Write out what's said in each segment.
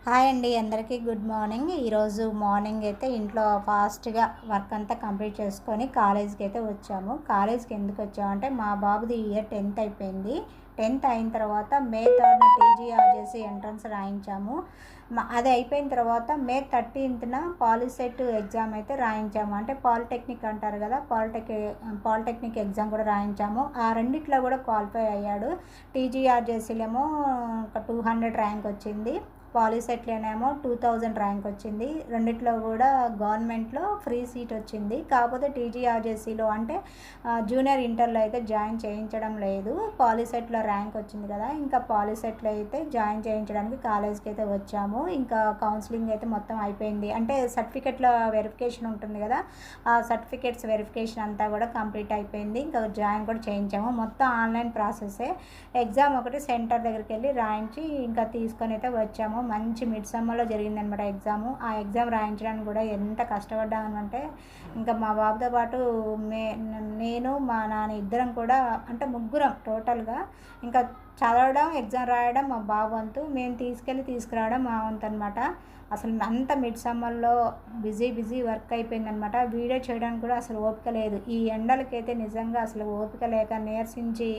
Hi అండి, అందరికీ good morning. ఈరోజు మార్నింగ్ అయితే ఇంట్లో ఫాస్ట్గా వర్క్ అంతా కంప్లీట్ చేసుకొని కాలేజ్కి అయితే వచ్చాము. కాలేజ్కి ఎందుకు వచ్చామంటే మా బాబుది ఇయర్ 10th అయిపోయింది. 10th అయిన తర్వాత మే 3 టీజీఆర్ చేసి ఎంట్రన్స్ రాయించాము. అది అయిపోయిన తర్వాత మే 13న పాలిసెట్ ఎగ్జామ్ అయితే రాయించాము. అంటే పాలిటెక్నిక్ అంటారు కదా, పాలిటెక్నిక్ ఎగ్జామ్ కూడా రాయించాము. ఆ రెండిట్లో కూడా క్వాలిఫై అయ్యాడు. టీజీఆర్ చేసిలేమో ఒక 200 ర్యాంక్ వచ్చింది, పాలిసెట్లోనేమో 2000 ర్యాంక్ వచ్చింది. రెండిట్లో కూడా గవర్నమెంట్లో ఫ్రీ సీట్ వచ్చింది. కాకపోతే టీజీఆర్జేసీలో అంటే జూనియర్ ఇంటర్లో అయితే జాయిన్ చేయించడం లేదు. పాలిసెట్లో ర్యాంక్ వచ్చింది కదా, ఇంకా పాలిసెట్లో అయితే జాయిన్ చేయించడానికి కాలేజ్కి అయితే వచ్చాము. ఇంకా కౌన్సిలింగ్ అయితే మొత్తం అయిపోయింది. అంటే సర్టిఫికెట్ల వెరిఫికేషన్ ఉంటుంది కదా, ఆ సర్టిఫికెట్స్ వెరిఫికేషన్ అంతా కూడా కంప్లీట్ అయిపోయింది. ఇంకా జాయిన్ కూడా చేయించాము. మొత్తం ఆన్లైన్ ప్రాసెసే. ఎగ్జామ్ ఒకటి సెంటర్ దగ్గరికి వెళ్ళి రాయించి ఇంకా తీసుకొని అయితే వచ్చాము. మంచి మిడ్ సమ్మర్లో జరిగిందనమాట ఎగ్జాము. ఆ ఎగ్జామ్ రాయించడానికి కూడా ఎంత కష్టపడ్డామంటే ఇంకా మా బాబుతో పాటు నేను మా నాన్న ఇద్దరం కూడా, అంటే ముగ్గురం టోటల్గా ఇంకా చదవడం, ఎగ్జామ్ రాయడం మా బాబు వంతు, మేము తీసుకురావడం మా వంతు అనమాట. అసలు అంత మిడ్ సమ్మర్లో బిజీ వర్క్ అయిపోయిందనమాట. వీడియో చేయడానికి కూడా అసలు ఓపిక లేదు. ఈ ఎండలకైతే నిజంగా అసలు ఓపిక లేక నీరసించి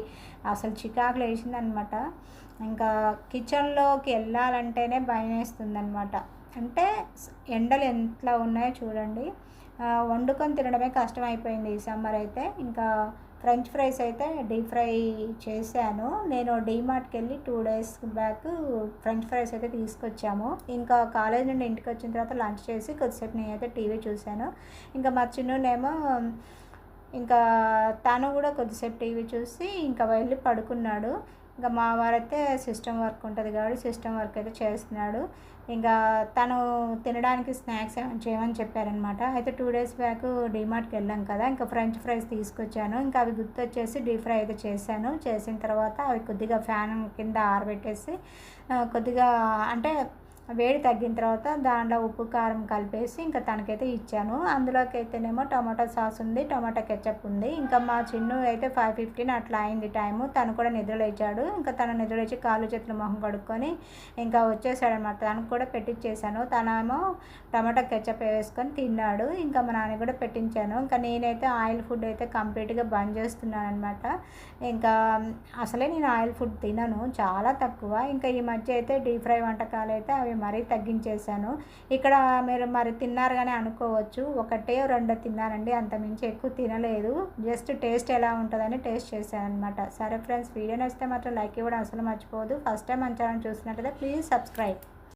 అసలు చికాకులు వేసిందనమాట. ఇంకా కిచెన్లోకి వెళ్ళాలంటేనే భయం వేస్తుందనమాట. అంటే ఎండలు ఎంతలా ఉన్నాయో చూడండి. వండుకొని తినడమే కష్టమైపోయింది ఈ సమ్మర్ అయితే. ఇంకా ఫ్రెంచ్ ఫ్రైస్ అయితే డీప్ ఫ్రై చేశాను. నేను డీమార్ట్కి వెళ్ళి 2 days బ్యాక్ ఫ్రెంచ్ ఫ్రైస్ అయితే తీసుకొచ్చాము. ఇంకా కాలేజ్ నుండి ఇంటికి వచ్చిన తర్వాత లంచ్ చేసి కొద్దిసేపు నేనైతే టీవీ చూశాను. ఇంకా మా చిన్నునేమో ఇంకా తను కూడా కొద్దిసేపు టీవీ చూసి ఇంకా వెళ్ళి పడుకున్నాడు. ఇంకా మా వారైతే సిస్టమ్ వర్క్ ఉంటుంది కాబట్టి సిస్టమ్ వర్క్ అయితే చేస్తున్నాడు. ఇంకా తను తినడానికి స్నాక్స్ ఏమైనా చేయమని చెప్పారనమాట. అయితే 2 days బ్యాక్ డీమార్ట్కి వెళ్ళాం కదా, ఇంకా ఫ్రెంచ్ ఫ్రైస్ తీసుకొచ్చాను. ఇంకా అవి గుర్తొచ్చేసి డీప్ ఫ్రై అయితే చేశాను. చేసిన తర్వాత అవి కొద్దిగా ఫ్యాన్ కింద ఆరబెట్టేసి కొద్దిగా అంటే వేడి తగ్గిన తర్వాత దాంట్లో ఉప్పు కారం కలిపేసి ఇంకా తనకైతే ఇచ్చాను. అందులోకి అయితేనేమో టమాటా సాస్ ఉంది, టమాటా కెచప్ ఉంది. ఇంకా మా చిన్ను అయితే 5:15 అట్లా అయింది టైము. తను కూడా నిద్రలేచాడు. ఇంకా తను నిద్రలేచి కాళ్ళు చేతులు మొహం కడుక్కొని ఇంకా వచ్చేసాడనమాట. తనకు కూడా పెట్టించేసాను. తనేమో టమాటా కెచప్ వేసుకొని తిన్నాడు. ఇంకా మా నాన్న కూడా పెట్టించాను. ఇంకా నేనైతే ఆయిల్ ఫుడ్ అయితే కంప్లీట్గా బంద్ చేస్తున్నాను అనమాట. ఇంకా అసలే నేను ఆయిల్ ఫుడ్ తినను, చాలా తక్కువ. ఇంకా ఈ మధ్య అయితే డీప్ ఫ్రై వంటకాలు అయితే అవి మరీ తగ్గించేశాను. ఇక్కడ మీరు మరి తిన్నారు కానీ అనుకోవచ్చు, 1-2 తిన్నానండి, అంతమించి ఎక్కువ తినలేదు. జస్ట్ టేస్ట్ ఎలా ఉంటుందని టేస్ట్ చేశాను అనమాట. సరే ఫ్రెండ్స్, వీడియో నచ్చితే మాత్రం లైక్ ఇవ్వడం అసలు మర్చిపోవద్దు. ఫస్ట్ టైం మన ఛానల్ చూసినట్లయితే ప్లీజ్ సబ్స్క్రైబ్.